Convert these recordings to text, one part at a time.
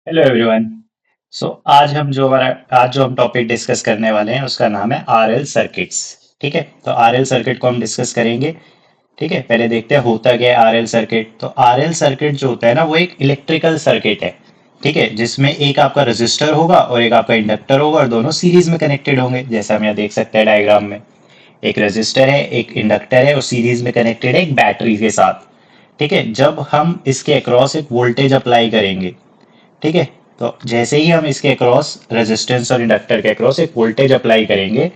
Hello everyone. सो आज जो हम टॉपिक डिस्कस करने वाले हैं उसका नाम है आरएल सर्किट्स। ठीक है, तो आरएल सर्किट को हम डिस्कस करेंगे। ठीक है, पहले देखते हैं होता क्या है आरएल सर्किट। तो आरएल सर्किट जो होता है ना वो एक इलेक्ट्रिकल सर्किट है। ठीक है, जिसमें एक आपका रजिस्टर होगा और एक आपका इंडक्टर होगा और दोनों सीरीज में कनेक्टेड होंगे, जैसा हम यहाँ देख सकते हैं डायग्राम में। एक रजिस्टर है, एक इंडक्टर है और सीरीज में कनेक्टेड है एक बैटरी के साथ। ठीक है, जब हम इसके अक्रॉस एक वोल्टेज अप्लाई करेंगे, ठीक है, तो जैसे ही हम इसके अक्रॉस रेजिस्टेंस और इंडक्टर के अक्रॉस एक वोल्टेज अप्लाई करेंगे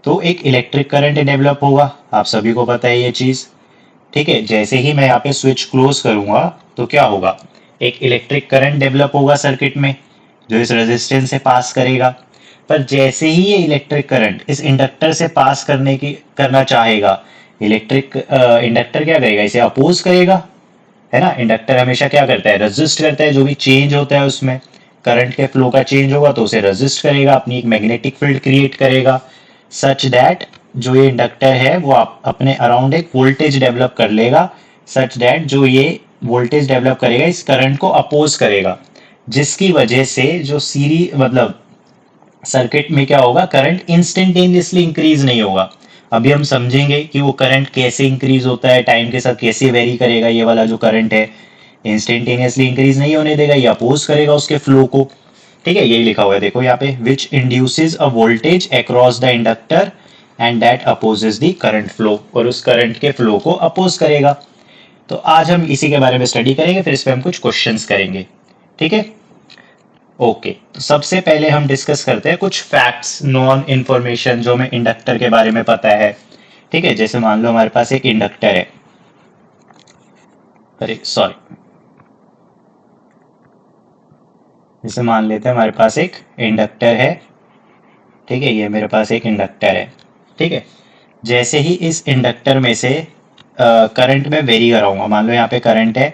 तो एक इलेक्ट्रिक करंट डेवलप होगा। आप सभी को पता है ये चीज। ठीक है, जैसे ही मैं यहाँ पे स्विच क्लोज करूंगा तो क्या होगा, एक इलेक्ट्रिक करंट डेवलप होगा सर्किट में जो इस रेजिस्टेंस से पास करेगा। पर जैसे ही ये इलेक्ट्रिक करंट इस इंडक्टर से पास करना चाहेगा, इंडक्टर क्या करेगा, इसे अपोज करेगा। है ना, इंडक्टर हमेशा क्या करता है, रेजिस्ट करता है। जो भी चेंज होता है उसमें करंट के फ्लो का चेंज होगा तो उसे रेजिस्ट करेगा, अपनी एक मैग्नेटिक फील्ड क्रिएट करेगा सच दैट जो ये इंडक्टर है वो अपने अराउंड एक वोल्टेज डेवलप कर लेगा। सच दैट जो ये वोल्टेज डेवलप करेगा इस करंट को अपोज करेगा, जिसकी वजह से जो सीरी मतलब सर्किट में क्या होगा, करंट इंस्टेंटेनियसली इंक्रीज नहीं होगा। अभी हम समझेंगे कि वो करंट कैसे इंक्रीज होता है, टाइम के साथ कैसे वेरी करेगा। ये वाला जो करंट है इंस्टेंटेनियसली इंक्रीज नहीं होने देगा, ये अपोज करेगा उसके फ्लो को। ठीक है, यही लिखा हुआ है देखो यहाँ पे, which induces a voltage across the inductor and that opposes the current flow, और उस करंट के फ्लो को अपोज करेगा। तो आज हम इसी के बारे में स्टडी करेंगे, फिर इस पे हम कुछ क्वेश्चंस करेंगे। ठीक है, ओके, तो सबसे पहले हम डिस्कस करते हैं कुछ फैक्ट्स, नॉन इंफॉर्मेशन जो हमें इंडक्टर के बारे में पता है। ठीक है, जैसे मान लो हमारे पास एक इंडक्टर है, अरे सॉरी, जैसे मान लेते हैं हमारे पास एक इंडक्टर है। ठीक है, ये मेरे पास एक इंडक्टर है। ठीक है, जैसे ही इस इंडक्टर में से करंट में वेरी कराऊंगा, मान लो यहाँ पे करंट है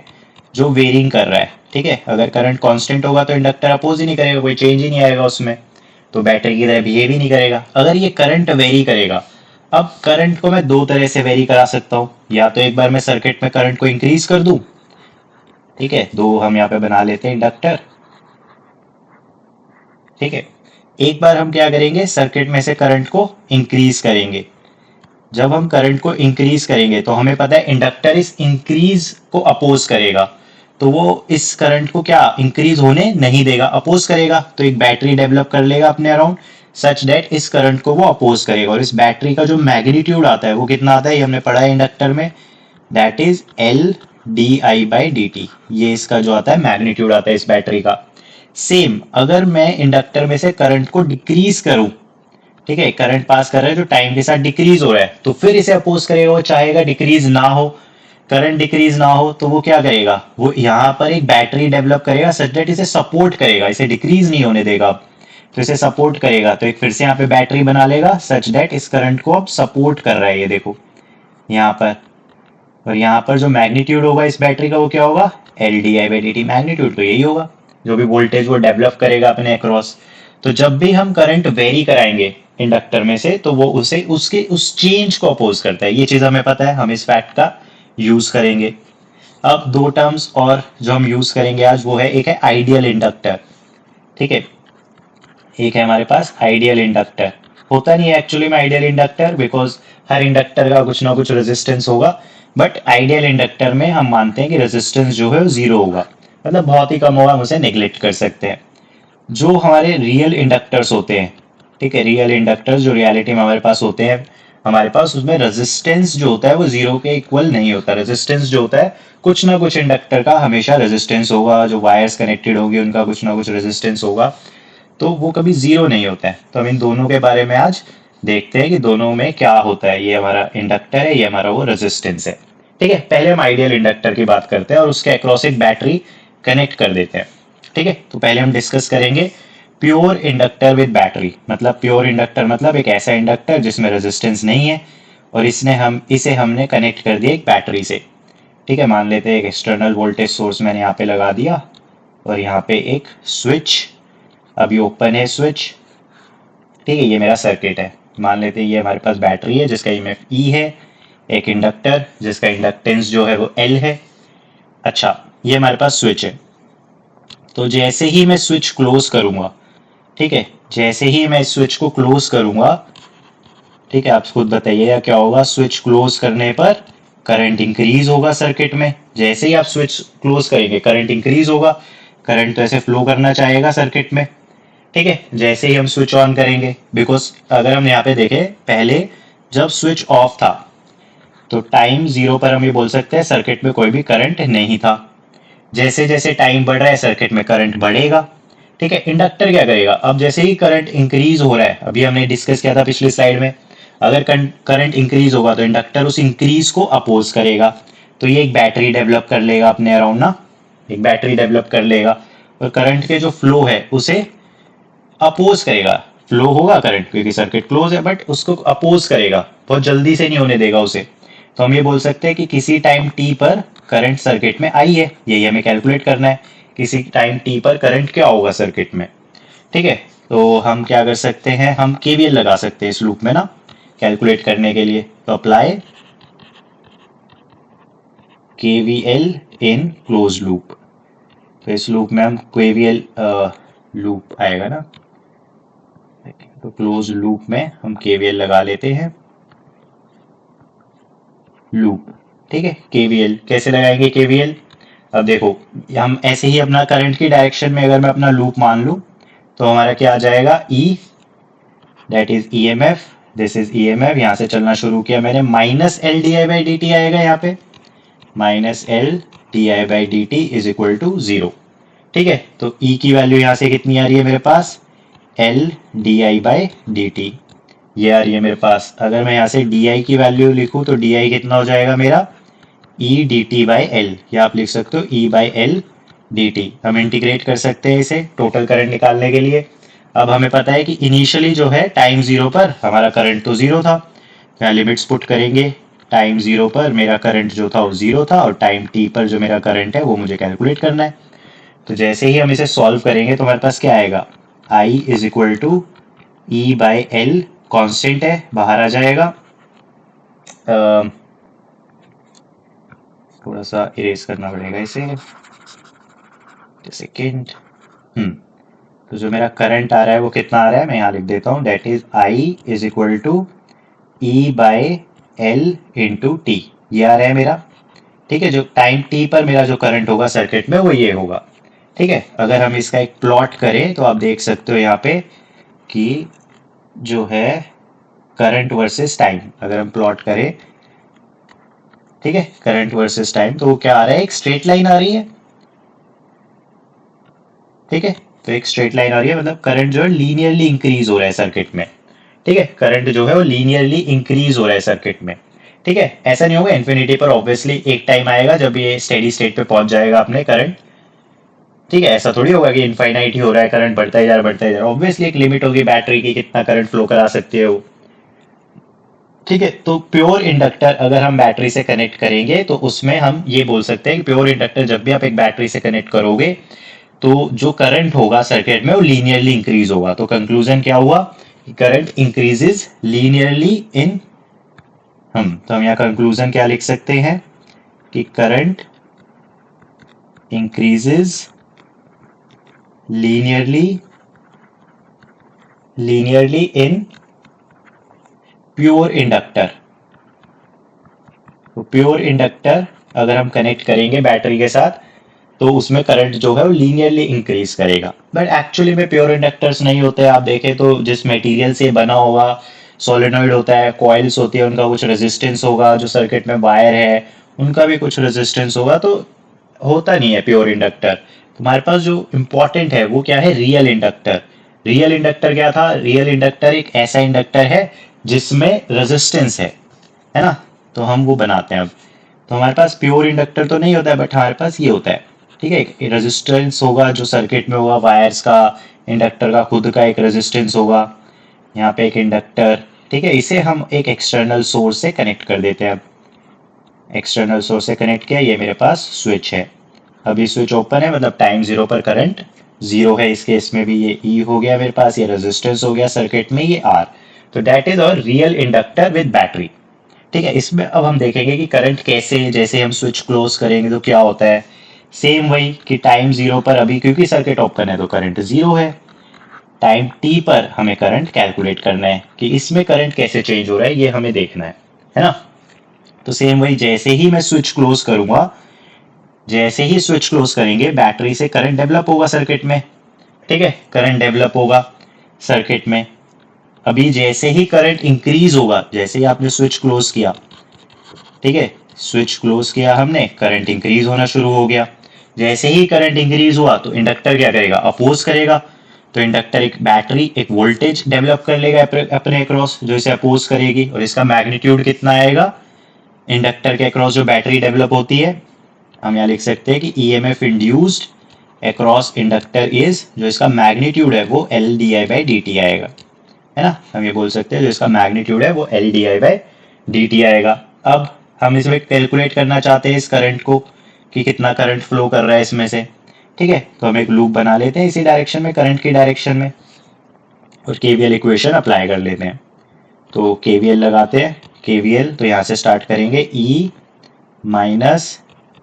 जो वेरिंग कर रहा है। ठीक है, अगर करंट कांस्टेंट होगा तो इंडक्टर अपोज ही नहीं करेगा, कोई चेंज ही नहीं आएगा उसमें, तो बैटरी की तरह बिहेव ही नहीं करेगा। अगर ये करंट वेरी करेगा, अब करंट को मैं दो तरह से वेरी करा सकता हूँ। या तो एक बार मैं सर्किट में करंट को इंक्रीज कर दूं। ठीक है, दो हम यहाँ पे बना लेते हैं इंडक्टर। ठीक है, एक बार हम क्या करेंगे, सर्किट में से करंट को इंक्रीज करेंगे। जब हम करंट को इंक्रीज करेंगे तो हमें पता है इंडक्टर इस इंक्रीज को अपोज करेगा, तो वो इस करंट को क्या इंक्रीज होने नहीं देगा, अपोज करेगा। तो एक बैटरी डेवलप कर लेगा अपने अराउंड सच दैट इस करंट को वो अपोज करेगा। और इस बैटरी का जो मैग्नीट्यूड आता है वो कितना आता है, ये हमने पढ़ा है इंडक्टर में, that is L D I by D T. ये इसका जो आता है मैग्नीट्यूड आता है इस बैटरी का। सेम अगर मैं इंडक्टर में से करंट को डिक्रीज करूं, ठीक है, करंट पास कर रहा है जो टाइम के साथ डिक्रीज हो रहा है, तो फिर इसे अपोज करेगा, वो चाहेगा डिक्रीज ना हो। करंट डिक्रीज ना हो तो वो क्या करेगा, वो यहाँ पर एक बैटरी डेवलप करेगा सच दैट इसे सपोर्ट करेगा, इसे डिक्रीज नहीं होने देगा। तो इसे सपोर्ट करेगा तो एक फिर से यहाँ पे बैटरी बना लेगा सच दैट इस करंट को अब सपोर्ट कर रहा है, ये देखो यहाँ पर। और यहाँ पर जो मैग्नीट्यूड होगा इस बैटरी का वो क्या होगा, L D I by D T. Magnitude तो यही होगा, जो भी वोल्टेज वो डेवलप करेगा अपने अक्रॉस। तो जब भी हम करंट वेरी कराएंगे इंडक्टर में से तो वो उसे उसके उस चेंज को अपोज करता है। ये चीज हमें पता है, हम इस फैक्ट का यूज करेंगे। अब दो टर्म्स और जो हम यूज करेंगे आज वो है, एक है आइडियल इंडक्टर। ठीक है, एक है हमारे पास आइडियल इंडक्टर। होता नहीं है एक्चुअली में ideal inductor, because her inductor का कुछ ना कुछ रेजिस्टेंस होगा। बट आइडियल इंडक्टर में हम मानते हैं कि रेजिस्टेंस जो है वो जीरो होगा, मतलब बहुत ही कम होगा, हम उसे नेग्लेक्ट कर सकते हैं। जो हमारे रियल इंडक्टर्स होते हैं, ठीक है, रियल इंडक्टर्स जो रियलिटी में हमारे पास होते हैं, हमारे पास उसमें रेजिस्टेंस जो होता है वो जीरो के इक्वल नहीं होता। रेजिस्टेंस जो होता है, कुछ ना कुछ इंडक्टर का हमेशा रेजिस्टेंस होगा, जो वायर्स कनेक्टेड होगी उनका कुछ ना कुछ रेजिस्टेंस होगा, तो वो कभी जीरो नहीं होता है। तो हम इन दोनों के बारे में आज देखते हैं कि दोनों में क्या होता है। ये हमारा इंडक्टर है, ये हमारा वो रेजिस्टेंस है। ठीक है, पहले हम आइडियल इंडक्टर की बात करते हैं और उसके अक्रॉस एक बैटरी कनेक्ट कर देते हैं। ठीक है, तो पहले हम डिस्कस करेंगे प्योर इंडक्टर विद बैटरी। मतलब प्योर इंडक्टर मतलब एक ऐसा इंडक्टर जिसमें रेजिस्टेंस नहीं है और इसे हमने कनेक्ट कर दिया एक बैटरी से। ठीक है, मान लेते हैं एक एक्सटर्नल वोल्टेज सोर्स मैंने यहाँ पे लगा दिया और यहाँ पे एक स्विच, अभी ओपन है स्विच। ठीक है, ये मेरा सर्किट है। मान लेते हैं ये हमारे पास बैटरी है जिसका ईएमएफ ई है, एक इंडक्टर जिसका इंडक्टेंस जो है वो एल है। अच्छा, ये हमारे पास स्विच है। तो जैसे ही मैं स्विच क्लोज करूंगा, ठीक है, जैसे ही मैं स्विच को क्लोज करूंगा, ठीक है, आप खुद बताइएगा क्या होगा। स्विच क्लोज करने पर करंट इंक्रीज होगा सर्किट में। जैसे ही आप स्विच क्लोज करेंगे करंट इंक्रीज होगा, करंट तो ऐसे फ्लो करना चाहेगा सर्किट में, ठीक है। जैसे ही हम स्विच ऑन करेंगे, बिकॉज अगर हम यहाँ पे देखें पहले जब स्विच ऑफ था तो टाइम जीरो पर हम ये बोल सकते हैं सर्किट में कोई भी करंट नहीं था। जैसे जैसे टाइम बढ़ रहा है सर्किट में करंट बढ़ेगा, ठीक है। इंडक्टर क्या करेगा, अब जैसे ही करंट इंक्रीज हो रहा है, अभी हमने डिस्कस किया था पिछली स्लाइड में, अगर करंट इंक्रीज होगा तो इंडक्टर उस इंक्रीज को अपोज करेगा। तो ये एक बैटरी डेवलप कर लेगा अपने अराउंड ना, एक बैटरी डेवलप कर लेगा और करंट के जो फ्लो है उसे अपोज करेगा। फ्लो होगा करंट क्योंकि सर्किट क्लोज है, बट उसको अपोज करेगा, बहुत जल्दी से नहीं होने देगा उसे। तो हम ये बोल सकते हैं कि किसी टाइम टी पर करंट सर्किट में आई है, यही हमें कैलकुलेट करना है। किसी टाइम टी पर करंट क्या होगा सर्किट में, ठीक है। तो हम क्या कर सकते हैं, हम केवीएल लगा सकते हैं इस लूप में ना, कैलकुलेट करने के लिए। तो apply KVL in close loop. तो इस लूप में हम केवीएल लूप आएगा ना, तो क्लोज लूप में हम केवीएल लगा लेते हैं, लूप, ठीक है। केवीएल कैसे लगाएंगे केवीएल, अब देखो हम ऐसे ही अपना करंट की डायरेक्शन में अगर मैं अपना लूप मान लूं तो हमारा क्या आ जाएगा, E, that is EMF, this is EMF. यहां से चलना शुरू किया मैंने, minus L D I by D T आएगा यहाँ पे, minus L D I by D T is equal to zero, ठीक है। तो ई की वैल्यू यहाँ से कितनी आ रही है मेरे पास, L D I by D T, ये आ रही है मेरे पास। अगर मैं यहाँ से डी आई की वैल्यू लिखूं तो डी आई कितना हो जाएगा मेरा, E D T by L, या आप लिख सकते हो ई बाई एल डी टी। हम इंटीग्रेट कर सकते हैं इसे टोटल करंट निकालने के लिए। अब हमें पता है कि इनिशियली जो है टाइम जीरो पर हमारा करंट तो जीरो था, यहाँ लिमिट्स पुट करेंगे, टाइम जीरो पर मेरा करंट जो था वो जीरो था और टाइम टी पर जो मेरा करंट है वो मुझे कैलकुलेट करना है। तो जैसे ही हम इसे सॉल्व करेंगे तो हमारे पास क्या आएगा, I is equal to E by L, constant है बाहर आ जाएगा। थोड़ा सा इरेज करना पड़ेगा इसे, सेकेंड। तो जो मेरा करंट आ रहा है वो कितना आ रहा है, मैं यहाँ लिख देता हूँ, that is I is equal to E by L into T, ये आ रहा है मेरा, ठीक है। जो टाइम टी पर मेरा जो करंट होगा सर्किट में वो ये होगा, ठीक है। अगर हम इसका एक प्लॉट करें तो आप देख सकते हो यहाँ पे कि जो है करंट वर्सेस टाइम, अगर हम प्लॉट करें, ठीक है, करंट वर्सेस टाइम, तो वो क्या आ रहा है, एक स्ट्रेट लाइन आ रही है, ठीक है। तो एक स्ट्रेट लाइन आ रही है, मतलब करंट जो है लीनियरली इंक्रीज हो रहा है सर्किट में, ठीक है। करंट जो है वो लीनियरली इंक्रीज हो रहा है सर्किट में, ठीक है। ऐसा नहीं होगा इन्फिनिटी पर, ऑब्वियसली एक टाइम आएगा जब ये स्टेडी स्टेट पे पहुंच जाएगा अपने करंट, ठीक है। ऐसा थोड़ी होगा कि इनफाइनाइट ही हो रहा है, करंट बढ़ता ही जा रहा, बढ़ता ही जा रहा। ऑब्वियसली एक लिमिट होगी बैटरी की, कितना करंट फ्लो करा सकती है वो, ठीक है। तो प्योर इंडक्टर अगर हम बैटरी से कनेक्ट करेंगे तो उसमें हम ये बोल सकते हैं कि प्योर इंडक्टर जब भी आप एक बैटरी से कनेक्ट करोगे तो जो करंट होगा सर्किट में वो लीनियरली इंक्रीज होगा। तो कंक्लूजन क्या हुआ, करंट इंक्रीजेस लीनियरली इन, तो हम यहाँ कंक्लूजन क्या लिख सकते हैं कि current increases linearly in pure inductor. तो प्योर इंडक्टर अगर हम कनेक्ट करेंगे बैटरी के साथ तो उसमें करंट जो है वो लीनियरली इंक्रीज करेगा। बट एक्चुअली में प्योर इंडक्टर्स नहीं होते, आप देखें तो जिस मटेरियल से बना होगा, सोलेनॉइड होता है, कॉइल्स होती है, उनका कुछ रेजिस्टेंस होगा, जो सर्किट में वायर है उनका भी कुछ रेजिस्टेंस होगा, तो होता नहीं है प्योर इंडक्टर। हमारे पास जो इम्पोर्टेंट है वो क्या है, रियल इंडक्टर। रियल इंडक्टर क्या था, रियल इंडक्टर एक ऐसा इंडक्टर है जिसमें रेजिस्टेंस है ना। तो हम वो बनाते हैं अब। तो हमारे पास प्योर इंडक्टर तो नहीं होता है, बट हमारे पास ये होता है, ठीक है। एक रेजिस्टेंस होगा जो सर्किट में होगा, वायर्स का, इंडक्टर का खुद का एक रेजिस्टेंस होगा, यहाँ पे एक इंडक्टर, ठीक है। इसे हम एक एक्सटर्नल सोर्स से कनेक्ट कर देते हैं। अब एक्सटर्नल सोर्स से कनेक्ट किया, ये मेरे पास स्विच है, अभी स्विच ओपन है, मतलब टाइम जीरो पर करंट जीरो है। इस केस में भी ये ई हो गया मेरे पास, ये रेजिस्टेंस हो गया सर्किट में, ये आर। तो दैट इज और रियल इंडक्टर विद बैटरी, ठीक है। इसमें अब हम देखेंगे कि करंट कैसे, जैसे हम स्विच क्लोज करेंगे तो क्या होता है, सेम वही कि टाइम जीरो पर अभी क्योंकि सर्किट ओपन है तो करंट जीरो है, टाइम टी पर हमें करंट कैलकुलेट करना है कि इसमें करंट कैसे चेंज हो रहा है, ये हमें देखना है ना। तो सेम वही, जैसे ही मैं स्विच क्लोज करूंगा, जैसे ही स्विच क्लोज करेंगे बैटरी से करंट डेवलप होगा सर्किट में, ठीक है, करंट डेवलप होगा सर्किट में। अभी जैसे ही करंट इंक्रीज होगा, जैसे ही आपने स्विच क्लोज किया, ठीक है, स्विच क्लोज किया हमने, करंट इंक्रीज होना शुरू हो गया। जैसे ही करंट इंक्रीज हुआ तो इंडक्टर क्या करेगा, अपोज करेगा। तो इंडक्टर एक बैटरी एक वोल्टेज डेवलप कर लेगा अपने अक्रॉस, जो इसे अपोज करेगी, और इसका मैग्नीट्यूड कितना आएगा, इंडक्टर के अक्रॉस जो बैटरी डेवलप होती है, हम यहाँ लिख सकते हैं कि EMF induced across inductor is, जो इसका मैग्नीट्यूड है वो L D I by D T आएगा, है ना। हम ये बोल सकते हैं जो इसका मैग्नीट्यूड है वो L D I by D T आएगा। अब हम इसमें कैलकुलेट करना चाहते हैं इस करंट को कि कितना करंट फ्लो कर रहा है इसमें से, ठीक है। तो हम एक लूप बना लेते हैं इसी डायरेक्शन में, करंट की डायरेक्शन में, और केवीएल इक्वेशन अप्लाई कर लेते हैं। तो केवीएल लगाते हैं, केवीएल तो यहाँ से स्टार्ट करेंगे, E minus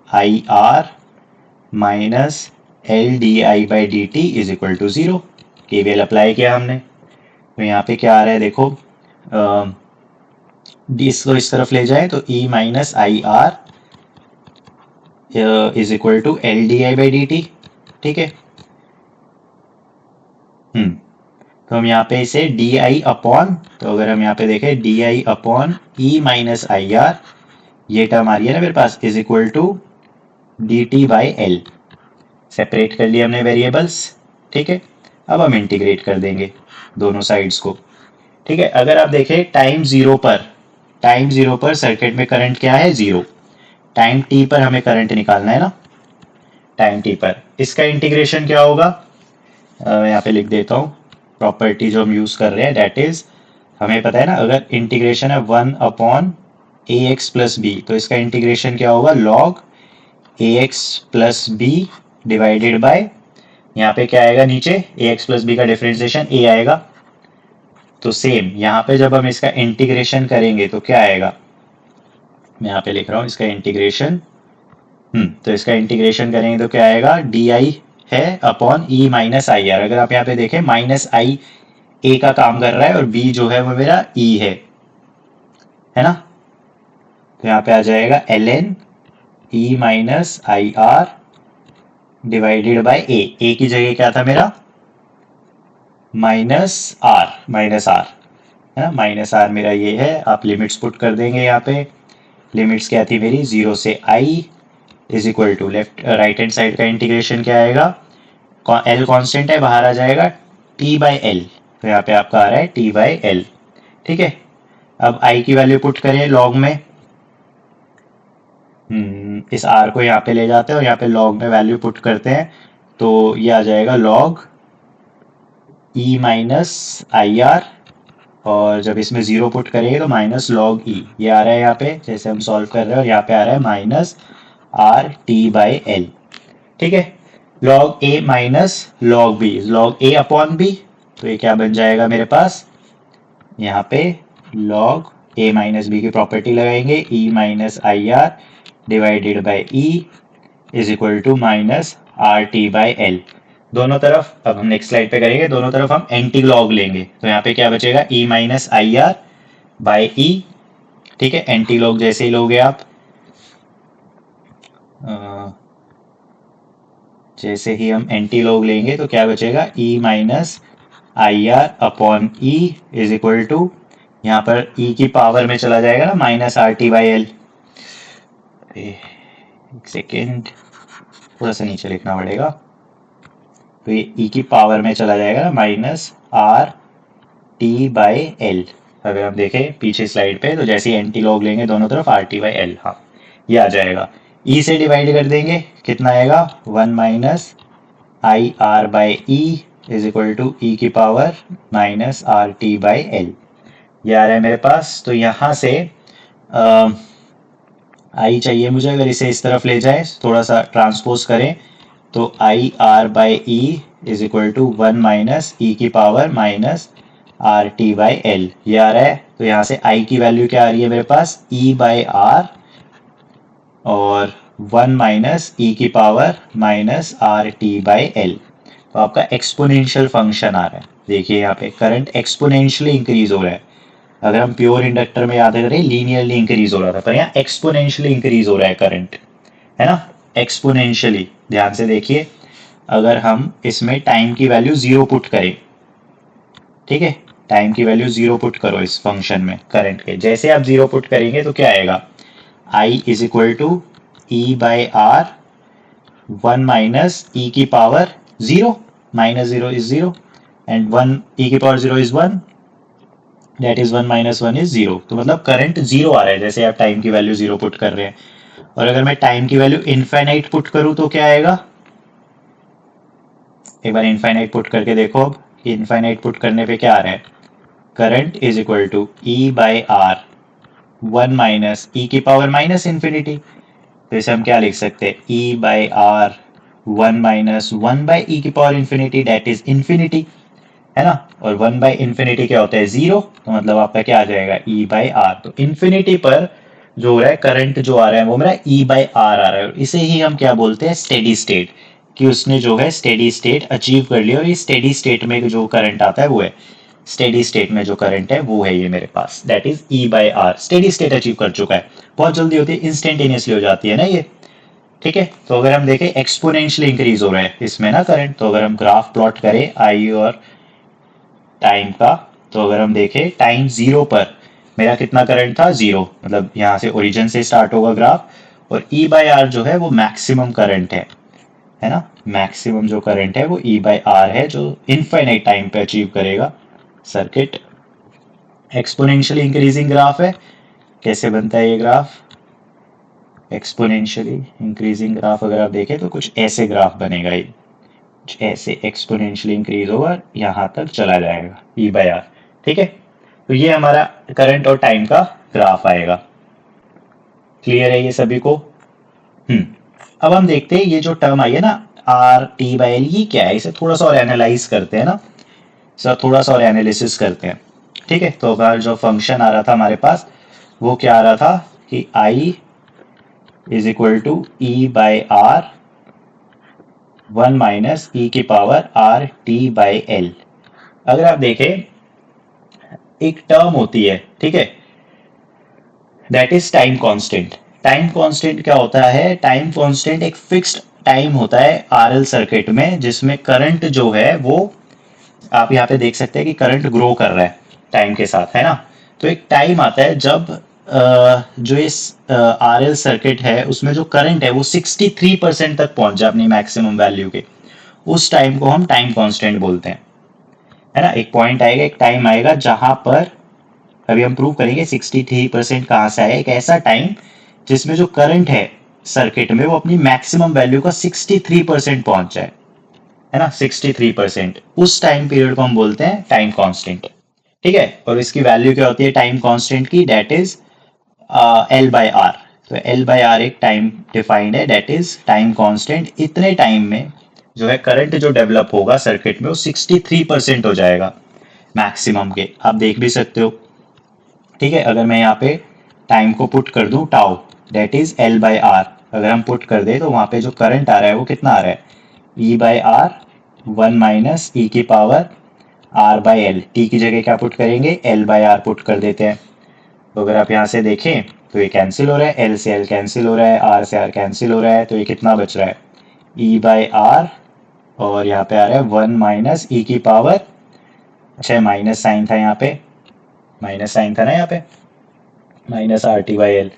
I R minus L D I by D T is equal to zero. KVL apply किया हमने, तो यहाँ पे क्या आ रहा है देखो, इसको इस तरफ ले जाए तो E minus I R is equal to L D I by D T, ठीक है। तो हम यहाँ पे इसे डी आई अपॉन, तो अगर हम यहाँ पे देखें D I upon E minus I R, ये टर्म आ रही है ना मेरे पास, is equal to D T by L. Separate कर लिया हमने वेरिएबल्स, ठीक है। अब हम इंटीग्रेट कर देंगे दोनों साइड्स को, ठीक है। अगर आप देखें टाइम जीरो पर सर्किट में करंट क्या है, जीरो। टाइम टी पर हमें करंट निकालना है ना, टाइम टी पर। इसका इंटीग्रेशन क्या होगा, मैं यहाँ पे लिख देता हूँ प्रॉपर्टी जो हम यूज कर रहे हैं, दैट इज, हमें पता है ना अगर इंटीग्रेशन है 1 upon A X plus B, तो इसका इंटीग्रेशन क्या होगा, log A X plus B divided by, यहाँ पे क्या आएगा नीचे, ए एक्स प्लस बी का डिफरेंशिएशन ए आएगा। तो सेम यहाँ पे जब हम इसका इंटीग्रेशन करेंगे तो क्या आएगा, मैं यहाँ पे लिख रहा हूँ इसका इंटीग्रेशन, तो इसका इंटीग्रेशन करेंगे तो क्या आएगा, डी आई है upon E minus I are. अगर आप यहाँ पे देखें माइनस आई ए का काम कर रहा है और बी जो है वो मेरा ई है ना। तो यहाँ पे आ जाएगा L N E minus I R divided by A की जगह क्या था मेरा, माइनस आर है ना, माइनस आर मेरा ये है। आप लिमिट्स पुट कर देंगे यहाँ पे, लिमिट्स क्या थी मेरी, 0 से I is equal to, left right hand side का इंटीग्रेशन क्या आएगा, एल कांस्टेंट है बाहर आ जाएगा, टी बाई एल, तो यहाँ पे आपका आ रहा है टी बाई एल, ठीक है। अब आई की वैल्यू पुट करें लॉग में, इस आर को यहाँ पे ले जाते हैं और यहाँ पे लॉग में वैल्यू पुट करते हैं, तो ये आ जाएगा log E minus I are, और जब इसमें 0 पुट करेंगे तो माइनस लॉग ई, ये आ रहा है यहाँ पे जैसे हम सॉल्व कर रहे हैं, और यहाँ पे आ रहा है minus R T by L, ठीक है। Log A minus log B, log A upon B, तो ये क्या बन जाएगा मेरे पास, यहाँ पे लॉग ए माइनस बी की प्रॉपर्टी लगाएंगे, E minus I R divided by E is equal to minus R T by L. दोनों तरफ, अब हम नेक्स्ट स्लाइड पे करेंगे, दोनों तरफ हम एंटी लॉग लेंगे, तो यहाँ पे क्या बचेगा, E minus I R by ई, ठीक है। एंटी लॉग जैसे ही लोगे आप, जैसे ही हम एंटी लॉग लेंगे तो क्या बचेगा, E minus I R upon E is equal to, यहाँ पर ई की पावर में चला जाएगा ना minus R T by L, एक सेकेंड थोड़ा सा नीचे लिखना पड़ेगा, तो ये ई की पावर में चला जाएगा ना minus R T by L. अगर हम देखें पीछे स्लाइड पे, तो जैसे ही एंटी लॉग लेंगे दोनों तरफ आर टी बाई एल, हाँ ये आ जाएगा। ई से डिवाइड कर देंगे कितना आएगा, 1 minus I R by E is equal to E की power minus R T by L, ये आ रहा है मेरे पास। तो यहाँ से आई चाहिए मुझे, अगर इसे इस तरफ ले जाए थोड़ा सा ट्रांसपोज करें तो I R by E is equal to 1 minus E की power minus R T by L, ये आ रहा है। तो यहाँ से आई की वैल्यू क्या आ रही है मेरे पास, ई बाई आर, और 1 माइनस ई की power minus R T by L. तो आपका एक्सपोनेंशियल फंक्शन आ रहा है। देखिए यहाँ पे करंट एक्सपोनेंशियली इंक्रीज हो रहा है। अगर हम प्योर इंडक्टर में याद करें लीनियरली इंक्रीज हो रहा था, पर यहाँ एक्सपोनेंशियली इंक्रीज हो रहा है करंट, है ना, एक्सपोनेंशियली। ध्यान से देखिए, अगर हम इसमें टाइम की वैल्यू 0 पुट करें, ठीक है, टाइम की वैल्यू 0 पुट करो इस फंक्शन में करंट के, जैसे आप 0 पुट करेंगे तो क्या आएगा, I is equal to E by R 1 minus E की power 0, minus 0 is 0 and 1 E की power 0 is 1, that is 1 minus 1 is 0। तो मतलब करंट 0 आ रहा है जैसे आप टाइम की वैल्यू 0 पुट कर रहे हैं। और अगर मैं टाइम की वैल्यू इनफाइनाइट पुट करूं तो क्या आएगा, एक बार इनफाइनाइट पुट करके देखो। अब इनफाइनाइट पुट करने पे क्या आ रहा है, current is equal to E by R 1 minus E की पावर माइनस इन्फिनिटी। तो इसे हम क्या लिख सकते हैं, ई by R 1 minus 1 by E की power infinity, that is infinity, है ना। और 1 बाई इन्फिनिटी क्या होता है, 0। तो मतलब आपका क्या आ जाएगा, ई बाई आर। तो इन्फिनिटी पर जो हो रहा है करंट जो आ रहा है वो मेरा ई बाई आर आ रहा है। इसे ही हम क्या बोलते हैं, स्टेडी स्टेट, कि उसने जो है स्टेडी स्टेट अचीव कर लिया। और ये स्टेडी स्टेट में जो करंट आता है वो है, स्टेडी स्टेट में जो करंट है वो है ये मेरे पास, that is E by R. Steady state achieve कर चुका है, बहुत जल्दी होती है, इंस्टेंटेनियसली हो जाती है ना ये, ठीक है। तो अगर हम देखें एक्सपोनेंशियली इंक्रीज हो रहा है इसमें ना करंट। तो अगर हम ग्राफ प्लॉट करें आई और टाइम का, तो अगर हम देखें टाइम 0 पर मेरा कितना करंट था, 0, मतलब यहाँ से ओरिजिन से स्टार्ट होगा ग्राफ। और ई बाई आर जो है वो मैक्सिमम करंट है ना, मैक्सिमम जो करंट है वो ई बाई आर है, जो इनफाइनाइट टाइम पे अचीव करेगा सर्किट। एक्सपोनेंशियली इंक्रीजिंग ग्राफ है। कैसे बनता है ये ग्राफ, एक्सपोनेंशियली इंक्रीजिंग ग्राफ अगर आप देखें तो कुछ ऐसे ग्राफ बनेगा, ये कुछ ऐसे एक्सपोनेंशियली इंक्रीज होगा, यहाँ तक चला जाएगा ई बाई आर, ठीक है। तो ये हमारा करंट और टाइम का ग्राफ आएगा। क्लियर है ये सभी को। अब हम देखते हैं ये जो टर्म आई है ना आर टी बाई एल, ये क्या है, इसे थोड़ा सा और एनालाइज करते हैं ना सर, थोड़ा सा और एनालिसिस करते हैं, ठीक है। तो अगर जो फंक्शन आ रहा था हमारे पास वो क्या आ रहा था कि I is equal to E by R 1 minus E की power R T by L. अगर आप देखें एक टर्म होती है, ठीक है, that is time constant. Time constant क्या होता है, टाइम कांस्टेंट एक फिक्स्ड टाइम होता है आरएल सर्किट में, जिसमें करंट जो है वो आप यहाँ पे देख सकते हैं कि करंट ग्रो कर रहा है टाइम के साथ, है ना। तो एक टाइम आता है जब जो इस आरएल सर्किट है उसमें जो करंट है वो 63% तक पहुंच जाए अपनी मैक्सिमम वैल्यू के, उस टाइम को हम टाइम कांस्टेंट बोलते हैं, है ना। एक पॉइंट आएगा, एक टाइम आएगा जहां पर, अभी हम प्रूव करेंगे 63% कहां से आया, एक ऐसा टाइम जिसमें जो करंट है सर्किट में वो अपनी मैक्सिमम वैल्यू का 63% पहुंच जाए, है ना, 63%। उस टाइम पीरियड को हम बोलते हैं टाइम कांस्टेंट, ठीक है। और इसकी वैल्यू क्या होती है टाइम कांस्टेंट की, that is L by R. तो एल बाई आर एक टाइम डिफाइंड है, दैट इज टाइम कांस्टेंट। इतने टाइम में जो है करंट जो डेवलप होगा सर्किट में वो 63% हो जाएगा मैक्सिमम के, आप देख भी सकते हो, ठीक है। अगर मैं यहाँ पे टाइम को पुट कर दूं tau, that is L by R, अगर हम पुट कर दे तो वहां पे जो करंट आ रहा है वो कितना आ रहा है, E by R 1 minus E की power R by L. T की जगह क्या पुट करेंगे, एल बाई आर पुट कर देते हैं। तो अगर आप यहाँ से देखें तो ये कैंसिल हो रहा है, एल से एल कैंसिल हो रहा है, आर से आर कैंसिल हो रहा है, तो ये कितना बच रहा है, ई बाई आर, और यहाँ पे आ रहा है 1 माइनस ई की पावर, अच्छा माइनस साइन था यहाँ पे, माइनस साइन था ना यहाँ पे, minus R T by L.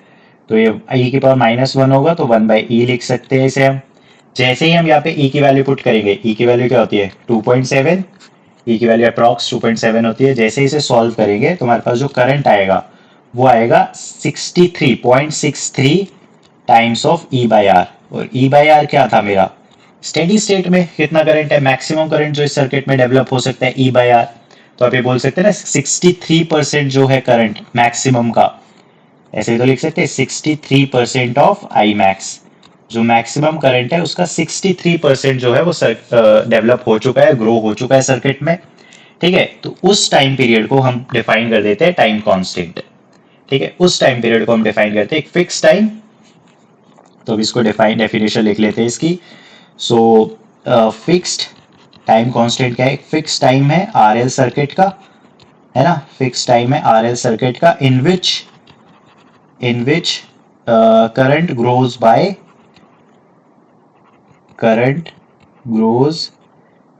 तो ये ई की पावर -1 होगा तो 1 बाई ई लिख सकते हैं इसे हम। जैसे ही हम यहाँ पे ई की वैल्यू पुट करेंगे, ई की वैल्यू क्या होती है 2.7, ई की वैल्यू अप्रॉक्स 2.7 होती है। जैसे ही इसे सॉल्व करेंगे तो हमारे पास जो करंट आएगा वो आएगा 63.63 times of E by R. और ई बाई आर क्या था मेरा, स्टेडी स्टेट में कितना करंट है, मैक्सिमम करंट जो इस सर्किट में डेवलप हो सकता है ई बाई आर। तो आप ये बोल सकते हैं ना 63% जो है करंट मैक्सिमम का, ऐसे ही तो लिख सकते हैं 63% ऑफ आई मैक्स, जो मैक्सिमम करंट है उसका 63% जो है वो डेवलप हो चुका है, ग्रो हो चुका है सर्किट में, ठीक है। तो उस टाइम पीरियड को हम डिफाइन कर देते हैं टाइम कांस्टेंट, ठीक है। उस टाइम पीरियड को हम डिफाइन करते हैं एक फिक्स टाइम तो अब इसको डेफिनेशन लिख लेते हैं इसकी। सो फिक्स्ड टाइम कांस्टेंट क्या है, फिक्स टाइम है आरएल सर्किट का, है ना, फिक्स टाइम है आरएल सर्किट का in which current grows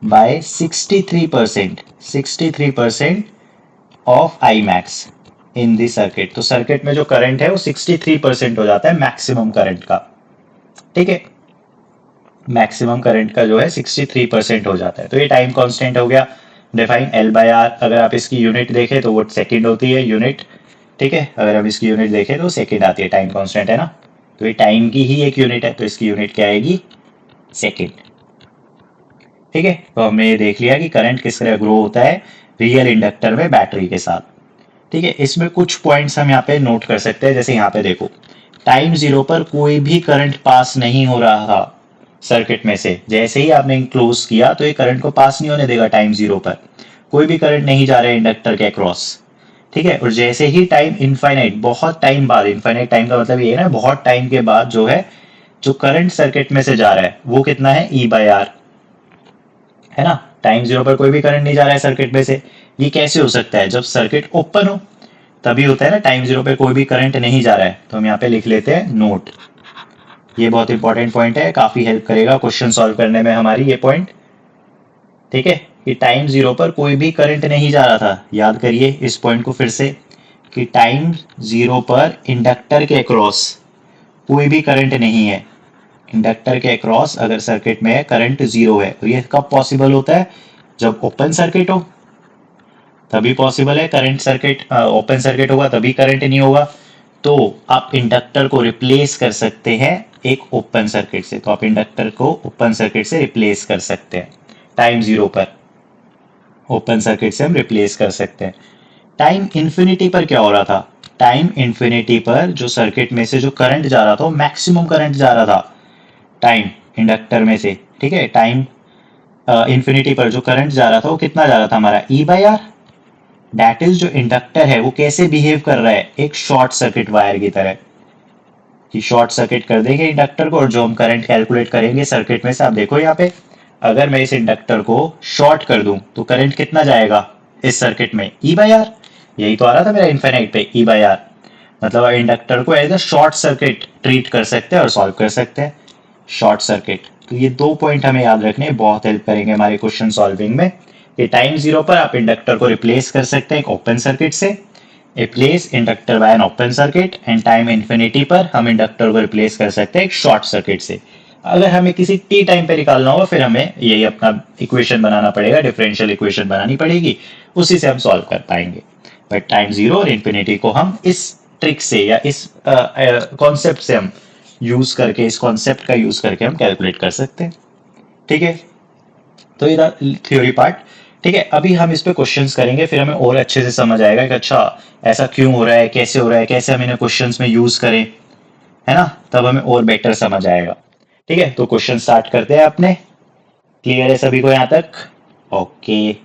by 63% of I max in the circuit. तो सर्किट में जो करंट है वो 63% हो जाता है मैक्सिमम करंट का, ठीक है, मैक्सिमम करंट का जो है 63% हो जाता है। तो ये टाइम कांस्टेंट हो गया डिफाइन एल बाय आर। अगर आप इसकी यूनिट देखें तो वो सेकंड होती है यूनिट, ठीक है, अगर हम इसकी यूनिट देखें तो सेकंड आती है, टाइम कांस्टेंट है ना, तो ये टाइम की ही एक यूनिट है, तो इसकी यूनिट क्या आएगी, सेकंड, ठीक है। तो हमने ये देख लिया कि करंट किस तरह ग्रो होता है रियल इंडक्टर में बैटरी के साथ, ठीक है। इसमें कुछ पॉइंट्स हम यहाँ पे नोट कर सकते हैं, जैसे यहाँ पे देखो टाइम जीरो पर कोई भी करंट पास नहीं हो रहा था सर्किट में से, जैसे ही आपने क्लोज किया तो ये करंट को पास नहीं होने देगा, टाइम जीरो पर कोई भी करंट नहीं जा रहा है इंडक्टर के अक्रॉस, ठीक है। और जैसे ही टाइम इनफाइनाइट, बहुत टाइम बाद, इनफाइनाइट टाइम का मतलब ये है ना बहुत टाइम के बाद जो है जो करंट सर्किट में से जा रहा है वो कितना है, ई बाय आर, है ना। टाइम जीरो पर कोई भी करंट नहीं जा रहा है सर्किट में से, ये कैसे हो सकता है, जब सर्किट ओपन हो तभी होता है ना, टाइम जीरो पे कोई भी करंट नहीं जा रहा है। तो हम यहाँ पे लिख लेते हैं नोट, ये बहुत इंपॉर्टेंट पॉइंट है, काफी हेल्प करेगा क्वेश्चन सॉल्व करने में हमारी ये पॉइंट, ठीक है, कि टाइम जीरो पर कोई भी करंट नहीं जा रहा था। याद करिए इस पॉइंट को फिर से, कि टाइम जीरो पर इंडक्टर के अक्रॉस कोई भी करंट नहीं है, इंडक्टर के अक्रॉस अगर सर्किट में करंट जीरो है, तो ये कब पॉसिबल होता है, जब ओपन सर्किट हो तभी पॉसिबल है करंट, सर्किट ओपन सर्किट होगा तभी करंट नहीं होगा। तो आप इंडक्टर को रिप्लेस कर सकते हैं एक ओपन सर्किट से, तो आप इंडक्टर को ओपन सर्किट से रिप्लेस कर सकते हैं टाइम जीरो पर, ओपन सर्किट से हम रिप्लेस कर सकते हैं। टाइम इन्फिनिटी पर क्या हो रहा था, टाइम इन्फिनिटी पर जो सर्किट में से जो करंट जा रहा था वो मैक्सिमम करंट जा रहा था टाइम इंडक्टर में से, ठीक है। टाइम इन्फिनिटी पर जो करंट जा रहा था वो कितना जा रहा था हमारा, ई बाई आर। दैट इज जो इंडक्टर है वो कैसे बिहेव कर रहा है, एक शॉर्ट सर्किट वायर की तरह, कि शॉर्ट सर्किट कर देंगे इंडक्टर को, और जो हम करंट कैलकुलेट करेंगे सर्किट में से, आप देखो यहाँ पे अगर मैं इस इंडक्टर को शॉर्ट कर दूं तो करंट कितना जाएगा इस सर्किट में, ई बाई आर। यही तो आ रहा था मेरा इन्फिनाइट पे, ई बाई आर। मतलब इंडक्टर को as a short circuit treat कर सकते हैं और सॉल्व कर सकते हैं, शॉर्ट सर्किट। तो ये दो पॉइंट हमें याद रखने, बहुत हेल्प करेंगे हमारे क्वेश्चन सॉल्विंग में, कि टाइम जीरो पर आप इंडक्टर को रिप्लेस कर सकते हैं एक ओपन सर्किट से, replace inductor by an open circuit, and time infinity पर हम इंडक्टर को रिप्लेस कर सकते हैं एक शॉर्ट सर्किट से। अगर हमें किसी टी टाइम पे निकालना होगा फिर हमें यही अपना इक्वेशन बनाना पड़ेगा, डिफरेंशियल इक्वेशन बनानी पड़ेगी, उसी से हम सॉल्व कर पाएंगे। बट टाइम जीरो और इन्फिनिटी को हम इस ट्रिक से या इस कॉन्सेप्ट से हम यूज करके, इस कॉन्सेप्ट का यूज करके हम कैलकुलेट कर सकते हैं, ठीक है। तो ये थ्योरी पार्ट, ठीक है। अभी हम इस पे क्वेश्चंस करेंगे, फिर हमें और अच्छे से समझ आएगा कि अच्छा ऐसा क्यों हो रहा है, कैसे हो रहा है, कैसे हम इन्हें क्वेश्चंस में यूज करें, है ना, तब हमें और बेटर समझ आएगा, ठीक है। तो क्वेश्चन स्टार्ट करते हैं अपने, क्लियर है सभी को यहाँ तक, ओके।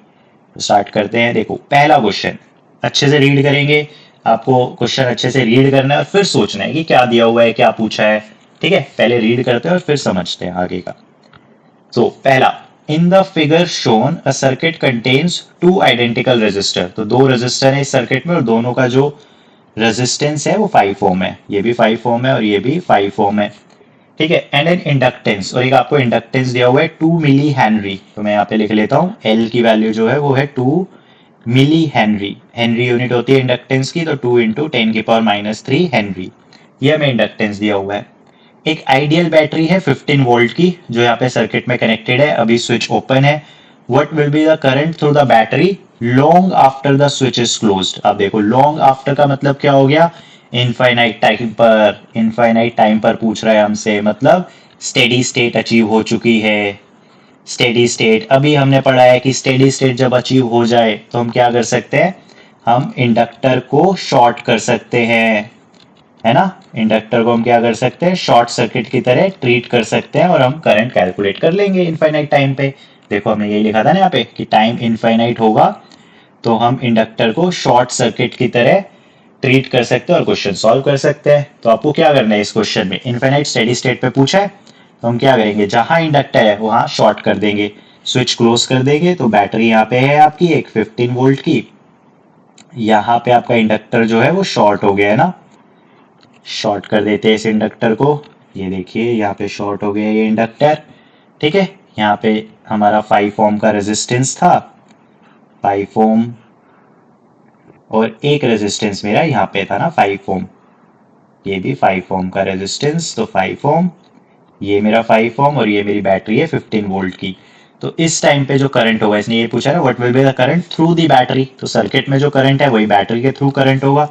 स्टार्ट करते हैं। देखो पहला क्वेश्चन अच्छे से रीड करेंगे, आपको क्वेश्चन अच्छे से रीड करना है और फिर सोचना है कि क्या दिया हुआ है, क्या पूछा है, ठीक है। पहले रीड करते हैं और फिर समझते हैं आगे का। तो पहला, in the figure shown a circuit contains two identical resistor. तो दो रेजिस्टर है इस सर्किट में और दोनों का जो रेजिस्टेंस है वो 5 ओम है, ये भी 5 ओम है और ये भी 5 ओम है, ठीक है। एंड एन इंडक्टेंस, और एक आपको इंडक्टेंस दिया हुआ है 2 मिली हेनरी। तो मैं यहाँ पे लिख लेता हूँ एल की वैल्यू जो है वो है 2 मिली हेनरी, हेनरी यूनिट होती है इंडक्टेंस की, तो 2 इंटू 10⁻³ हेनरी, ये हमें इंडक्टेंस दिया हुआ है। एक आइडियल बैटरी है 15 वोल्ट की जो यहाँ पे सर्किट में कनेक्टेड है, अभी स्विच ओपन है। What will be the current through the battery long after the switch is closed. अब देखो लॉन्ग आफ्टर का मतलब क्या हो गया, इनफाइनाइट टाइम पर, इनफाइनाइट टाइम पर पूछ रहा है हमसे, मतलब स्टेडी स्टेट अचीव हो चुकी है। स्टेडी स्टेट अभी हमने पढ़ा है कि स्टेडी स्टेट जब अचीव हो जाए तो हम क्या कर सकते हैं, हम इंडक्टर को शॉर्ट कर सकते हैं, है ना। इंडक्टर को हम क्या कर सकते हैं, शॉर्ट सर्किट की तरह ट्रीट कर सकते हैं और हम करंट कैलकुलेट कर लेंगे इनफाइनाइट टाइम पे। देखो हमने यही लिखा था ना यहाँ पे कि टाइम इनफाइनाइट होगा तो हम इंडक्टर को शॉर्ट सर्किट की तरह ट्रीट कर सकते हैं और क्वेश्चन सॉल्व कर सकते हैं। तो आपको क्या करना है इस क्वेश्चन में, इनफाइनाइट स्टेडी स्टेट पे पूछा है तो हम क्या करेंगे, जहां इंडक्टर है वहां शॉर्ट कर देंगे, स्विच क्लोज कर देंगे। तो बैटरी यहाँ पे है आपकी एक 15 वोल्ट की, यहाँ पे आपका इंडक्टर जो है वो शॉर्ट हो गया है ना, शॉर्ट कर देते हैं इस इंडक्टर को। ये देखिए यहाँ पे शॉर्ट हो गया ये इंडक्टर, ठीक है। यहाँ पे हमारा 5 ओम का रेजिस्टेंस था, 5 ओम, और एक रेजिस्टेंस मेरा यहाँ पे था ना 5 ओम, ये भी 5 ओम का रेजिस्टेंस, तो 5 ओम, ये मेरा 5 ओम, और ये मेरी बैटरी है 15 वोल्ट की। तो इस टाइम पे जो करंट होगा, इसने ये पूछा ना what will be the current through the battery, तो सर्किट में जो करंट है वही बैटरी के थ्रू करंट होगा,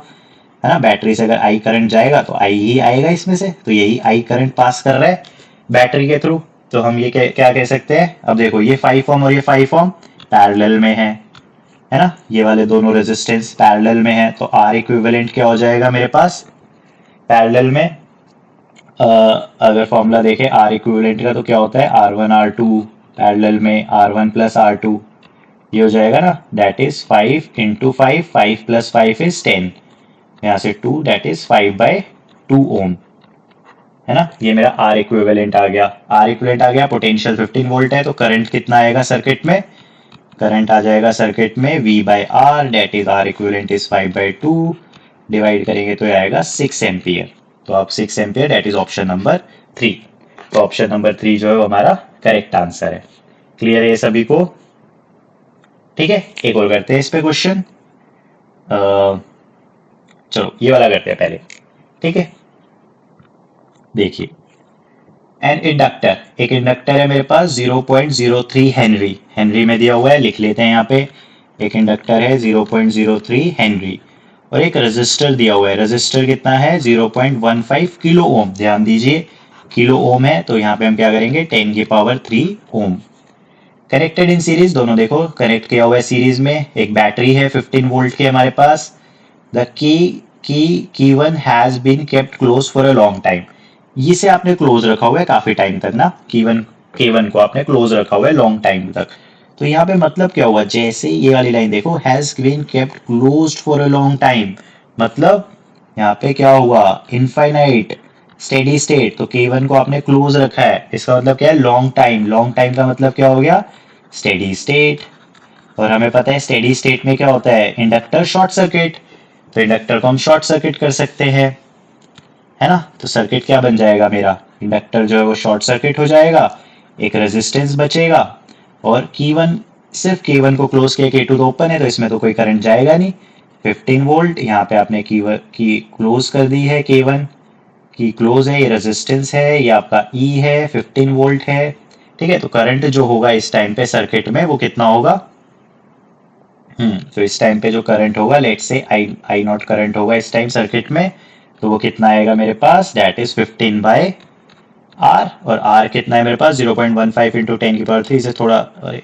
है ना। बैटरी से अगर आई करंट जाएगा तो आई ही आएगा इसमें से, तो यही आई करंट पास कर रहा है बैटरी के थ्रू। तो हम ये क्या कह सकते हैं, अब देखो ये 5 ओम और ये 5 ओम पैरेलल में है ना, ये वाले दोनों रेजिस्टेंस पैरेलल में है, तो आर इक्विवेलेंट क्या हो जाएगा मेरे पास पैरेलल में, अगर फॉर्मूला देखें आर इक्विवेलेंट का तो क्या होता है R1 R2 पैरेलल में R1 प्लस R2, ये हो जाएगा ना, that is 5 into 5, 5 plus 5 is 10, यहाँ से 2 दैट इज 5/2 ओम, है ना। ये मेरा आर इक्विवेलेंट आ गया, आर इक्विवेलेंट आ गया, पोटेंशियल 15 वोल्ट है, तो करंट कितना आएगा सर्किट में, करंट आ जाएगा सर्किट में V/R, that is R equivalent is 5/2, divide करेंगे तो आएगा 6 एम्पियर। तो अब 6 ampere, that is option number 3। तो ऑप्शन नंबर 3 जो है वो हमारा करेक्ट आंसर है। क्लियर है ये सभी को, ठीक है। एक और करते हैं इस पे क्वेश्चन, चलो ये वाला करते हैं पहले, ठीक है। देखिए एन इंडक्टर, एक इंडक्टर है मेरे पास 0.03 हेनरी, हेनरी में दिया हुआ है, लिख लेते हैं यहाँ पे, एक इंडक्टर है 0.03 हेनरी, और एक रेजिस्टर दिया हुआ है, रेजिस्टर कितना है 0.15 किलो ओम, ध्यान दीजिए किलो ओम है, तो यहाँ पे हम क्या करेंगे 10 की power 3 ohm. Connected in series, दोनों देखो कनेक्ट किया हुआ है सीरीज में, एक बैटरी है 15 वोल्ट की हमारे पास, the key one has been kept closed for a long time, इसे आपने क्लोज रखा हुआ है काफी टाइम तक ना, की वन को आपने क्लोज रखा हुआ है लॉन्ग टाइम तक। तो यहाँ पे मतलब क्या हुआ, जैसे ये वाली लाइन देखो has been kept closed for a long time, मतलब यहाँ पे क्या हुआ इनफाइनाइट स्टेडी स्टेट, तो K1 को आपने क्लोज रखा है, इसका मतलब क्या है लॉन्ग टाइम, लॉन्ग टाइम का मतलब क्या हो गया स्टेडी स्टेट, और हमें पता है स्टेडी स्टेट में क्या होता है इंडक्टर शॉर्ट सर्किट, तो इंडक्टर को हम शॉर्ट सर्किट कर सकते हैं, है ना। तो सर्किट क्या बन जाएगा मेरा, इंडक्टर जो है वो शॉर्ट सर्किट हो जाएगा, एक रेजिस्टेंस बचेगा, और K1 सिर्फ K1 को क्लोज किया, K2 तो ओपन है तो इसमें तो कोई करंट जाएगा नहीं, 15 वोल्ट यहाँ पे आपने की क्लोज कर दी है, K1 की क्लोज है, ये रेजिस्टेंस है, ये आपका E है, 15 वोल्ट है, ठीक है। तो करंट जो होगा इस टाइम पे सर्किट में वो कितना होगा, तो इस टाइम पे जो करंट होगा लेट से आई नॉट करंट होगा इस टाइम सर्किट में, तो वो कितना आएगा मेरे पास, दैट इज 15/R, और R कितना है मेरे पास 0.15 इंटू 10 की पावर 3 से थोड़ा, अरे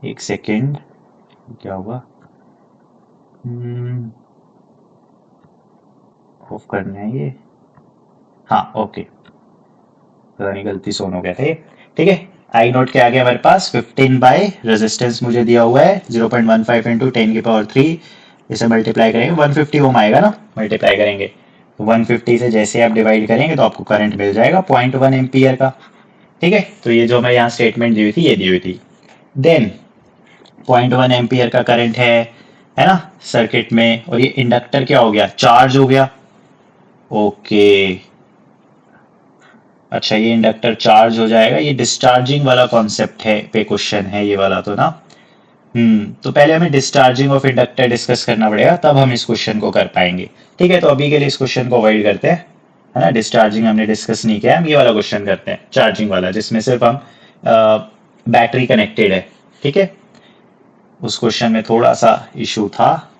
एक सेकेंड क्या हुआ, ऑफ करना है ये, हाँ ओके, पता नहीं गलती से ऑन हो गया था ये, ठीक है। आई नोट क्या आ गया हमारे पास 15 बाय रेजिस्टेंस मुझे दिया हुआ है 0.15 इंटू 10 की पावर 3, इसे मल्टीप्लाई करेंगे 150 ओम आएगा ना, मल्टीप्लाई करेंगे तो 150 से जैसे आप डिवाइड करेंगे तो आपको करंट मिल जाएगा 0.1 एम्पियर का, ठीक है। तो ये जो मैं यहाँ स्टेटमेंट दी हुई थी ये दी हुई थी, देन 0.1 एम्पियर का करंट है ना सर्किट में, और ये इंडक्टर क्या हो गया चार्ज हो गया, ओके अच्छा ये इंडक्टर चार्ज हो जाएगा, ये डिस्चार्जिंग वाला कॉन्सेप्ट है पे क्वेश्चन है ये वाला तो ना, तो पहले हमें डिस्चार्जिंग ऑफ इंडक्टर डिस्कस करना पड़ेगा तब हम इस क्वेश्चन को कर पाएंगे, ठीक है। तो अभी के लिए इस क्वेश्चन को अवॉइड करते हैं, है ना, डिस्चार्जिंग हमने डिस्कस नहीं किया, हम ये वाला क्वेश्चन करते हैं चार्जिंग वाला, जिसमें सिर्फ हम बैटरी कनेक्टेड है, ठीक है। उस क्वेश्चन में थोड़ा सा इशू था,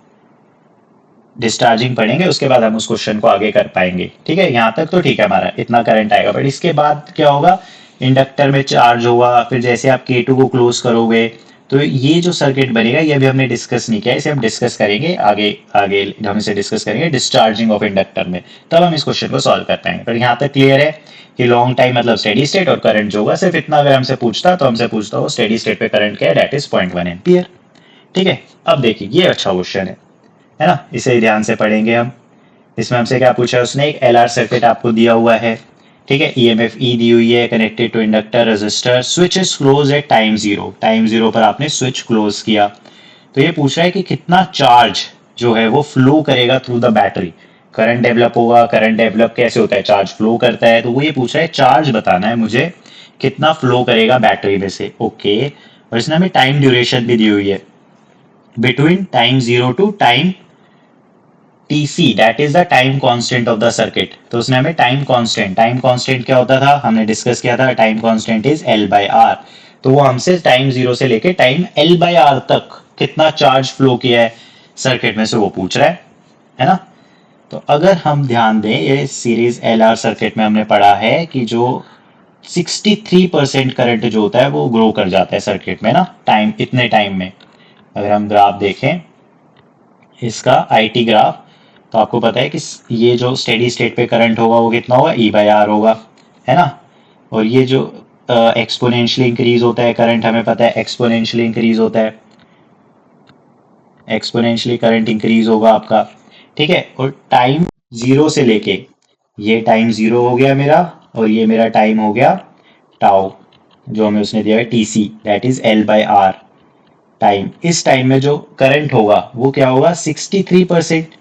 डिस्चार्जिंग पढ़ेंगे उसके बाद हम उस क्वेश्चन को आगे कर पाएंगे, ठीक है। यहाँ तक तो ठीक है हमारा, इतना करंट आएगा, बट इसके बाद क्या होगा इंडक्टर में चार्ज होगा, फिर जैसे आप K2 को क्लोज करोगे तो ये जो सर्किट बनेगा ये अभी हमने डिस्कस नहीं किया, इसे हम डिस्कस करेंगे आगे, आगे हम इसे डिस्कस करेंगे डिस्चार्जिंग ऑफ इंडक्टर में, तब हम इस क्वेश्चन को सॉल्व कर पाएंगे। पर यहाँ तक क्लियर है कि लॉन्ग टाइम मतलब स्टेडी स्टेट, और करंट जो होगा सिर्फ इतना अगर हमसे पूछता तो हमसे पूछता हो स्टेडी स्टेट पे करंट क्या है, दैट इज 0.1 एम्पियर, ठीक है, अब देखिए ये अच्छा क्वेश्चन है ना, इसे ध्यान से पढ़ेंगे हम। इसमें हमसे क्या पूछा है उसने, एक एल आर सर्किट आपको दिया हुआ है, ठीक है, ई एम एफ ई दी हुई है, connected to inductor resistor, switch is close at time zero पर आपने स्विच क्लोज किया। तो ये पूछ रहा है कि कितना चार्ज जो है वो फ्लो करेगा through the battery, current develop होगा, करंट डेवलप कैसे होता है, चार्ज फ्लो करता है, तो वो ये पूछ रहा है चार्ज बताना है मुझे कितना फ्लो करेगा बैटरी में से। ओके, और इसने हमें टाइम ड्यूरेशन भी दी हुई है, between time zero to time T C, that is the time constant of the circuit. तो उसने हमें टाइम कांस्टेंट क्या होता था, हमने डिस्कस किया था, time constant is L by R. तो वो हमसे टाइम जीरो से लेके टाइम एल बाई आर तक कितना चार्ज फ्लो किया है सर्किट में से वो पूछ रहा है ना। तो अगर हम ध्यान दें, ये सीरीज एल आर सर्किट में हमने पढ़ा है कि जो 63% करंट जो होता है वो ग्रो कर जाता है सर्किट में ना, टाइम इतने टाइम में। अगर हम ग्राफ देखें इसका आईटी ग्राफ, तो आपको पता है कि ये जो स्टेडी स्टेट पे करंट होगा वो कितना होगा, ई बाई आर होगा, है ना। और ये जो एक्सपोनेंशियली इंक्रीज होता है करंट, हमें पता है एक्सपोनेंशियली इंक्रीज होता है, एक्सपोनेंशियली करंट इंक्रीज होगा आपका, ठीक है। और टाइम जीरो से लेके, ये टाइम जीरो हो गया मेरा, और ये मेरा टाइम हो गया टाउ, जो हमें उसने दिया है T C, that is L by R time. इस टाइम में जो करंट होगा वो क्या होगा, 63%,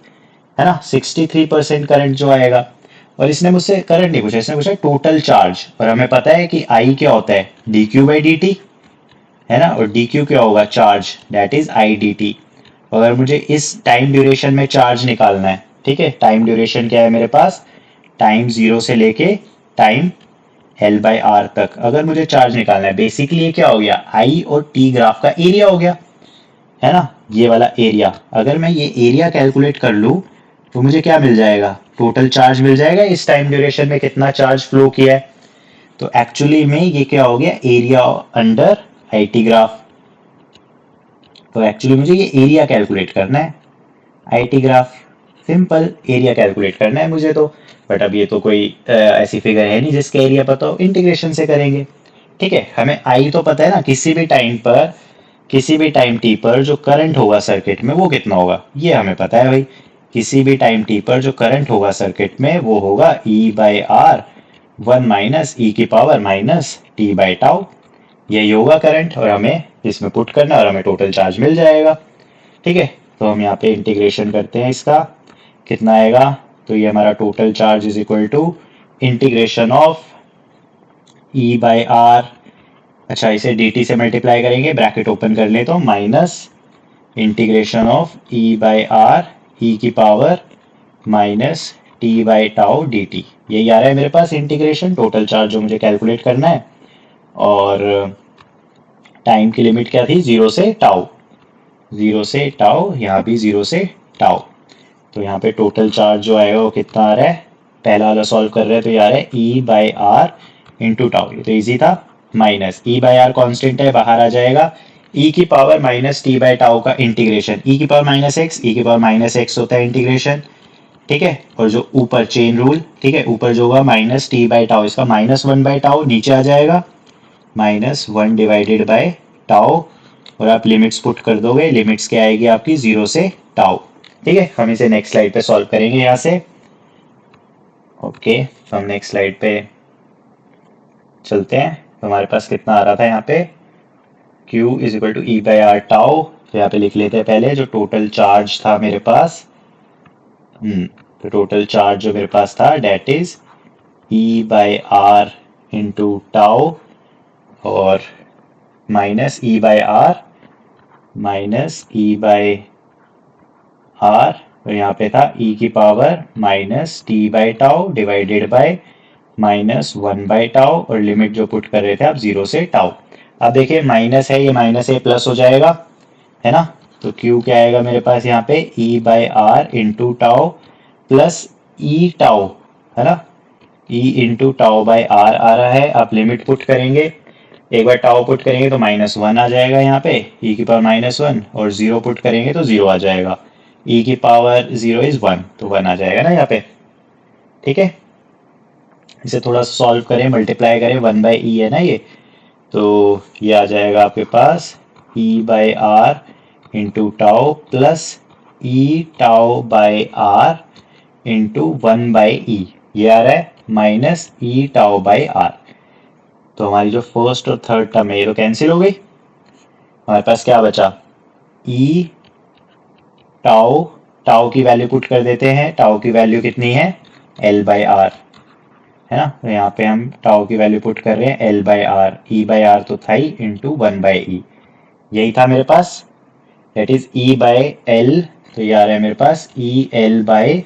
है ना, 63% करंट जो आएगा। और इसने मुझसे करंट नहीं पूछा, इसने पूछा टोटल चार्ज, और हमें पता है कि आई क्या होता है, D Q by D T, है ना, और डी क्यू क्या होगा, charge, that is I D T. अगर मुझे इस टाइम ड्यूरेशन में चार्ज निकालना है, ठीक है, टाइम ड्यूरेशन क्या है मेरे पास, टाइम जीरो से लेके टाइम एल बाई आर तक अगर मुझे चार्ज निकालना है, बेसिकली ये क्या हो गया, आई और टी ग्राफ का एरिया हो गया, है ना, ये वाला एरिया। अगर मैं ये एरिया कैलकुलेट कर लूँ तो मुझे क्या मिल जाएगा, टोटल चार्ज मिल जाएगा, इस टाइम ड्यूरेशन में कितना चार्ज फ्लो किया है। तो एक्चुअली में ये क्या हो गया, area under I T graph. तो एक्चुअली मुझे ये एरिया कैलकुलेट करना है, I T graph, simple area calculate करना है मुझे तो। बट अब ये तो कोई ऐसी फिगर है नहीं जिसका एरिया पता हो, इंटीग्रेशन से करेंगे, ठीक है। हमें आई तो पता है ना, किसी भी टाइम पर, किसी भी टाइम टी पर जो करंट होगा सर्किट में वो कितना होगा, ये हमें पता है भाई, किसी भी टाइम टी पर जो करंट होगा सर्किट में वो होगा ई by are, one minus E की power minus T by tau, यही होगा करंट, और हमें इसमें पुट करना और हमें टोटल चार्ज मिल जाएगा, ठीक है। तो हम यहाँ पे इंटीग्रेशन करते हैं इसका, कितना आएगा, तो ये हमारा total charge is equal to integration of E by R, अच्छा इसे dt से मल्टीप्लाई करेंगे, ब्रैकेट ओपन कर ले तो minus integration of E by R E की power minus T by tau D T, यही आ रहा है मेरे पास इंटीग्रेशन, टोटल चार्ज जो मुझे कैलकुलेट करना है। और टाइम की लिमिट क्या थी, जीरो से टाउ, जीरो से टाउ, यहाँ भी जीरो से टाउ। तो यहाँ पे टोटल चार्ज जो आएगा वो कितना आ रहा है, पहला वाला सॉल्व कर रहे हैं तो ये आ रहा है E by R into tau, ये तो ईजी था, minus E by R constant है बाहर आ जाएगा, ई की power minus T by tau का इंटीग्रेशन, ई की पावर माइनस एक्स, ई की पावर माइनस एक्स होता है इंटीग्रेशन, ठीक है। और जो ऊपर चेन रूल, ठीक है, ऊपर जो होगा माइनस टी बाई टाउ, इसका माइनस वन बाई टाउ नीचे आ जाएगा, minus one divided by tau, और आप लिमिट्स पुट कर दोगे, लिमिट्स क्या आएगी आपकी, जीरो से टाउ, ठीक है। हम इसे नेक्स्ट स्लाइड पे सॉल्व करेंगे यहाँ से। ओके, तो हम नेक्स्ट स्लाइड पे चलते हैं। तो हमारे पास कितना आ रहा था यहाँ पे, Q is equal to E by R tau, तो यहाँ पे लिख लेते हैं पहले जो टोटल चार्ज था मेरे पास, तो टोटल चार्ज जो मेरे पास था that is E by R into tau, और minus E by R minus E by R, और यहाँ पे था ई की power minus T by tau divided by minus one by tau, और लिमिट जो पुट कर रहे थे आप जीरो से टाउ। अब देखिए माइनस है, ये माइनस है प्लस हो जाएगा, है ना। तो Q क्या आएगा मेरे पास यहाँ पे, E by R into tau plus E tau, है ना, E into tau by R आ रहा है। आप लिमिट पुट करेंगे, एक बार टाउ पुट करेंगे तो माइनस वन आ जाएगा यहाँ पे, ई की पावर माइनस वन, और जीरो पुट करेंगे तो जीरो आ जाएगा, ई की पावर जीरो इज वन, तो वन आ जाएगा ना यहाँ पे, ठीक है। इसे थोड़ा सॉल्व करें, मल्टीप्लाई करें, वन बाई ई है ना ये, तो ये आ जाएगा आपके पास E by R into tau plus E tau by R into 1/e, ये आ रहा है minus E tau by R. तो हमारी जो फर्स्ट और थर्ड टर्म है ये तो कैंसिल हो गई, हमारे पास क्या बचा, ई टाउ, टाउ की वैल्यू पुट कर देते हैं, टाउ की वैल्यू कितनी है एल बाई आर, है ना। तो यहाँ पे हम टाउ की वैल्यू पुट कर रहे हैं L by R, E by R तो था ही, इंटू 1/e, यही था मेरे पास, that is E by L. तो ये आ रहा है मेरे पास E L by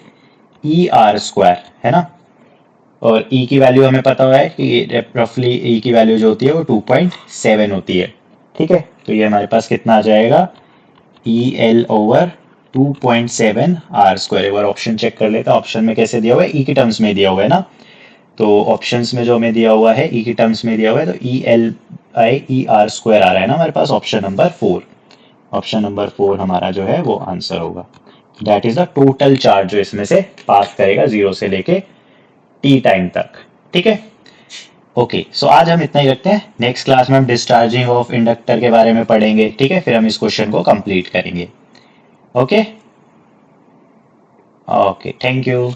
E R square, है ना। और ई की वैल्यू हमें पता हुआ है कि रफली ई की वैल्यू जो होती है वो 2.7 होती है, ठीक है। तो ये हमारे पास कितना आ जाएगा, E L over 2.7 R square. एक बार ऑप्शन चेक कर लेते हैं, ऑप्शन में कैसे दिया हुआ है, ई की टर्म्स में दिया हुआ है ना। तो ऑप्शंस में जो हमें दिया हुआ है ई की टर्म्स में दिया हुआ है, तो E L by E R square आ रहा है ना हमारे पास, ऑप्शन नंबर 4। ऑप्शन नंबर 4 हमारा जो है वो आंसर होगा। That is the total charge जो इसमें से पास करेगा 0 से लेके टी टाइम तक, ठीक है। ओके, सो आज हम इतना ही रखते हैं, नेक्स्ट क्लास में हम डिस्चार्जिंग ऑफ इंडक्टर के बारे में पढ़ेंगे, ठीक है। फिर हम इस क्वेश्चन को कंप्लीट करेंगे। Okay okay, thank you.